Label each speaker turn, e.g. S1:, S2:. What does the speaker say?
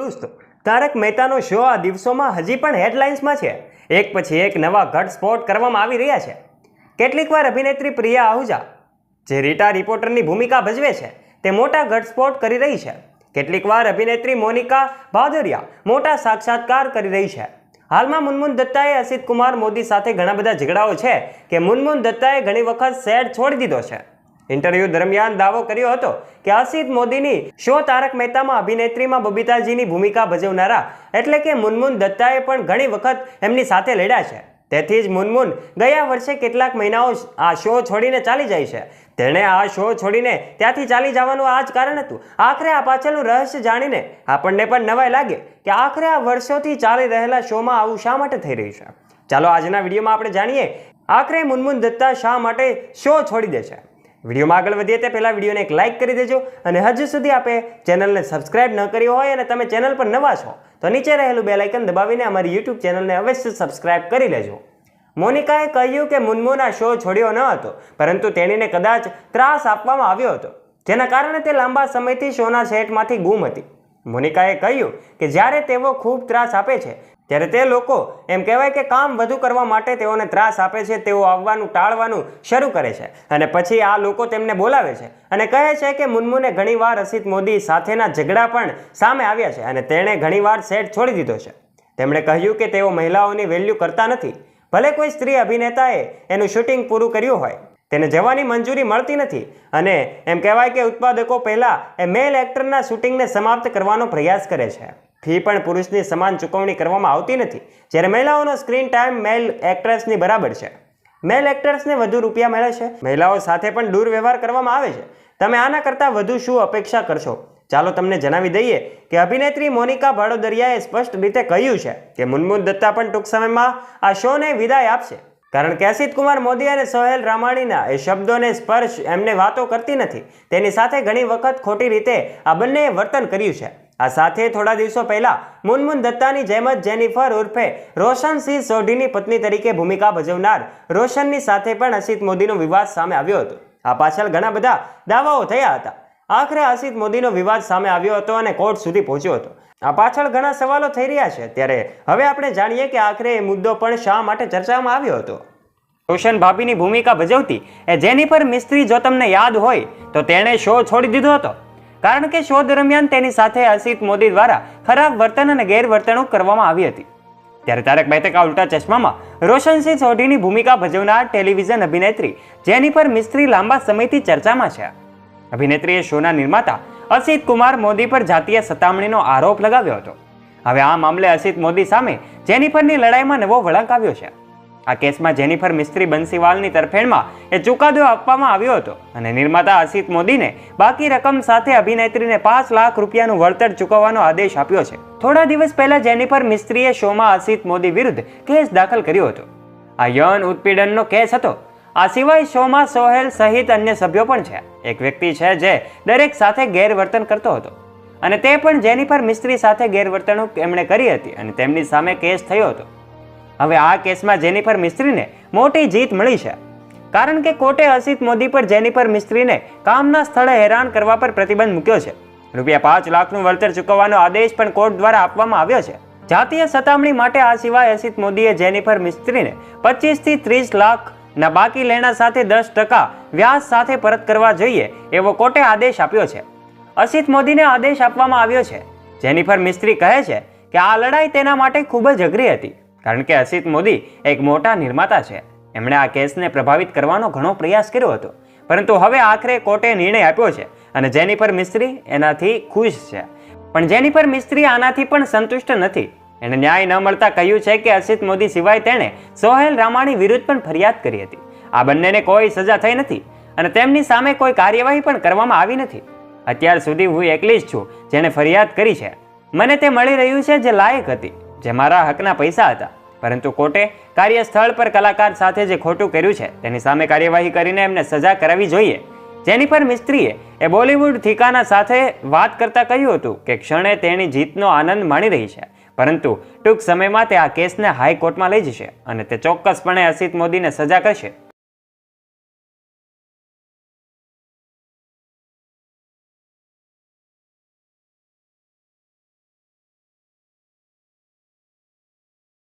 S1: દોસ્તો, તારક મહેતાનો શો આ દિવસોમાં હજી પણ હેડલાઇન્સમાં છે. એક પછી એક નવા ઘટસ્ફોટ કરવામાં આવી રહ્યા છે. કેટલીકવાર અભિનેત્રી પ્રિયા આહુજા, જે રીટા રિપોર્ટરની ભૂમિકા ભજવે છે, તે મોટા ઘટસ્ફોટ કરી રહી છે. કેટલીકવાર અભિનેત્રી મોનિકા ભાદોરિયા મોટા સાક્ષાત્કાર કરી રહી છે. હાલમાં મુનમુન દત્તાએ અસિત કુમાર મોદી સાથે ઘણા બધા ઝઘડાઓ છે કે મુનમુન દત્તાએ ઘણી વખત સેટ છોડી દીધો છે. ઇન્ટરવ્યૂ દરમિયાન દાવો કર્યો હતો કે અસિત મોદીની શો તારક મહેતામાં અભિનેત્રીમાં બબીતાજીની ભૂમિકા ભજવનારા એટલે કે મુનમુન દત્તાએ પણ ઘણી વખત એમની સાથે લડ્યા છે. તેથી જ મુનમુન ગયા વર્ષે કેટલાક મહિનાઓ આ શો છોડીને ચાલી જાય છે. તેણે આ શો છોડીને ત્યાંથી ચાલી જવાનું આ જ કારણ હતું. આખરે આ પાછળનું રહસ્ય જાણીને આપણને પણ નવાઈ લાગે કે આખરે આ વર્ષોથી ચાલી રહેલા શોમાં આવું શા માટે થઈ રહ્યું છે. ચાલો આજના વિડીયોમાં આપણે જાણીએ આખરે મુનમુન દત્તા શા માટે શો છોડી દે છે. વિડીયોમાં આગળ વધીએ તે પહેલાં વિડીયોને એક લાઇક કરી દેજો અને હજુ સુધી આપે ચેનલને સબસ્ક્રાઇબ ન કરી હોય અને તમે ચેનલ પર નવા છો તો નીચે રહેલું બેલ આઇકન દબાવીને અમારી યુટ્યુબ ચેનલને અવશ્ય સબસ્ક્રાઇબ કરી લેજો. મોનિકાએ કહ્યું કે મુનમુન આ શો છોડ્યો ન હતો, પરંતુ તેણીને કદાચ ત્રાસ આપવામાં આવ્યો હતો, જેના કારણે તે લાંબા સમયથી શોના સેટમાંથી ગુમ હતી. મોનિકાએ કહ્યું કે જ્યારે તેઓ ખૂબ ત્રાસ આપે છે ત્યારે તે લોકો એમ કહેવાય કે કામ વધુ કરવા માટે તેઓને ત્રાસ આપે છે. તેઓ આવવાનું ટાળવાનું શરૂ કરે છે અને પછી આ લોકો તેમને બોલાવે છે અને કહે છે કે મુનમુને ઘણીવાર અસિત મોદી સાથેના ઝઘડા પણ સામે આવ્યા છે અને તેણે ઘણીવાર સેટ છોડી દીધો છે. તેમણે કહ્યું કે તેઓ મહિલાઓની વેલ્યુ કરતા નથી. ભલે કોઈ સ્ત્રી અભિનેતાએ એનું શૂટિંગ પૂરું કર્યું હોય, તેને જવાની મંજૂરી મળતી નથી અને એમ કહેવાય કે ઉત્પાદકો પહેલાં એ મેલ એક્ટરના શૂટિંગને સમાપ્ત કરવાનો પ્રયાસ કરે છે. ફી પણ પુરુષની સમાન ચૂકવણી કરવામાં આવતી નથી, જ્યારે મહિલાઓનો સ્ક્રીન ટાઈમ મેલ એક્ટ્રેસની બરાબર છે. મેલ એક્ટર્સને વધુ રૂપિયા મળે છે. મહિલાઓ સાથે પણ દુર્વ્યવહાર કરવામાં આવે છે. તમે આના કરતાં વધુ શું અપેક્ષા કરશો? ચાલો તમને જણાવી દઈએ કે અભિનેત્રી મોનિકા ભાદોરિયાએ સ્પષ્ટ રીતે કહ્યું છે કે મુનમુન દત્તા પણ ટૂંક સમયમાં આ શોને વિદાય આપશે, કારણ કે અસિત કુમાર મોદી અને સોહેલ રામાણીના એ શબ્દોને સ્પર્શ એમને વાતો કરતી નથી. તેની સાથે ઘણી વખત ખોટી રીતે આ બંનેએ વર્તન કર્યું છે. આ સાથે થોડા દિવસો પહેલા મુનમુન દત્તાની જેમ જ જેનિફર ઉર્ફે રોશન સિંહ સોઢીની પત્ની તરીકે ભૂમિકા ભજવનાર રોશનની સાથે પણ અસિત મોદીનો વિવાદ સામે આવ્યો હતો. આ પાછળ ઘણા બધા દાવાઓ થયા હતા. આખરે અસિત મોદીનો વિવાદ સામે આવ્યો હતો અને કોર્ટ સુધી પહોંચ્યો હતો. આ પાછળ ઘણા સવાલો થઈ રહ્યા છે. ત્યારે હવે આપણે જાણીએ કે આખરે એ મુદ્દો પણ શા માટે ચર્ચામાં આવ્યો હતો. રોશન ભાભીની ભૂમિકા ભજવતી એ જેનિફર મિસ્ત્રી જો તમને યાદ હોય તો તેણે શો છોડી દીધો હતો, કારણ કે શો દરમિયાન તેની સાથે અસિત મોદી દ્વારા ખરાબ વર્તન અને ગેરવર્તણૂક કરવામાં આવી હતી. ત્યારે તારક મહેતા કા ઉલ્ટા ચશ્મામાં રોશન સિંહ સોઢીની ભૂમિકા ભજવનાર ટેલિવિઝન અભિનેત્રી જેનિફર મિસ્ત્રી લાંબા સમયથી ચર્ચામાં છે. અભિનેત્રીએ શોના નિર્માતા અસિત કુમાર મોદી પર જાતીય સતામણીનો આરોપ લગાવ્યો હતો. હવે આ મામલે અસિત મોદી સામે જેનિફરની લડાઈમાં નવો વળાંક આવ્યો છે. આ કેસમાં જેનિફર મિસ્ત્રી બંસીવાલની તરફેણમાં એ ચુકાદો આપવામાં આવ્યો હતો અને નિર્માતા અસિત મોદીને બાકી રકમ સાથે અભિનેત્રીને 5 લાખ રૂપિયાનું વળતર ચૂકવવાનો આદેશ આપ્યો છે. થોડા દિવસ પહેલા જેનિફર મિસ્ત્રીએ શોમાં અસિત મોદી વિરુદ્ધ કેસ દાખલ કર્યો હતો. આ યૌન ઉત્પીડનનો કેસ હતો. આ સિવાય શોમાં સોહેલ સહિત અન્ય સભ્યો પણ છે. એક વ્યક્તિ છે જે દરેક સાથે ગેરવર્તન કરતો હતો અને તે પણ જેનિફર મિસ્ત્રી સાથે ગેરવર્તણૂક એમણે કરી હતી અને તેમની સામે કેસ થયો હતો. હવે આ કેસમાં જેનિફર મિસ્ત્રીને મોટી જીત મળી છે, કારણ કે કોર્ટે અસિત મોદી પર જેનિફર મિસ્ત્રીને કામના સ્થળે હેરાન કરવા પર પ્રતિબંધ મૂક્યો છે. રૂપિયા 5 લાખનું વળતર ચૂકવવાનો આદેશ પણ કોર્ટ દ્વારા આપવામાં આવ્યો છે. જાતીય સતામણી માટે આ સિવાય અસિત મોદીએ જેનિફર મિસ્ત્રીને 25 થી 30 લાખના બાકી લેણા સાથે 10% વ્યાજ સાથે પરત કરવા જોઈએ એવો કોર્ટે આદેશ આપ્યો છે. અસિત મોદીને આદેશ આપવામાં આવ્યો છે. જેનિફર મિસ્ત્રી કહે છે કે આ લડાઈ તેના માટે ખૂબ જ અઘરી હતી, કારણ કે અસિત મોદી એક મોટા નિર્માતા છે. એમણે આ કેસને પ્રભાવિત કરવાનો ઘણો પ્રયાસ કર્યો હતો, પરંતુ હવે આખરે કોર્ટે નિર્ણય આપ્યો છે અને જેનિફર મિસ્ત્રી એનાથી ખુશ છે. પણ જેનિફર મિસ્ત્રી આનાથી પણ સંતુષ્ટ નથી. એણે ન્યાય ન મળતા કહ્યું છે કે અસિત મોદી સિવાય તેણે સોહેલ રામાણી વિરુદ્ધ પણ ફરિયાદ કરી હતી. આ બંનેને કોઈ સજા થઈ નથી અને તેમની સામે કોઈ કાર્યવાહી પણ કરવામાં આવી નથી. અત્યાર સુધી હું એકલી જ છું જેણે ફરિયાદ કરી છે. મને તે મળી રહ્યું છે જે લાયક હતી, જે મારા હકના પૈસા હતા, પરંતુ કોર્ટે કાર્યસ્થળ પર કલાકાર સાથે જે ખોટું કર્યું છે તેની સામે કાર્યવાહી કરીને એમને સજા કરાવવી જોઈએ. જેનિફર મિસ્ત્રીએ એ બોલિવૂડ થીકાના સાથે વાત કરતા કહ્યું હતું કે ક્ષણે તેની જીતનો આનંદ માણી રહી છે, પરંતુ ટૂંક સમયમાં તે આ કેસને હાઈકોર્ટમાં લઈ જશે અને તે ચોક્કસપણે અસિત મોદીને સજા કરશે.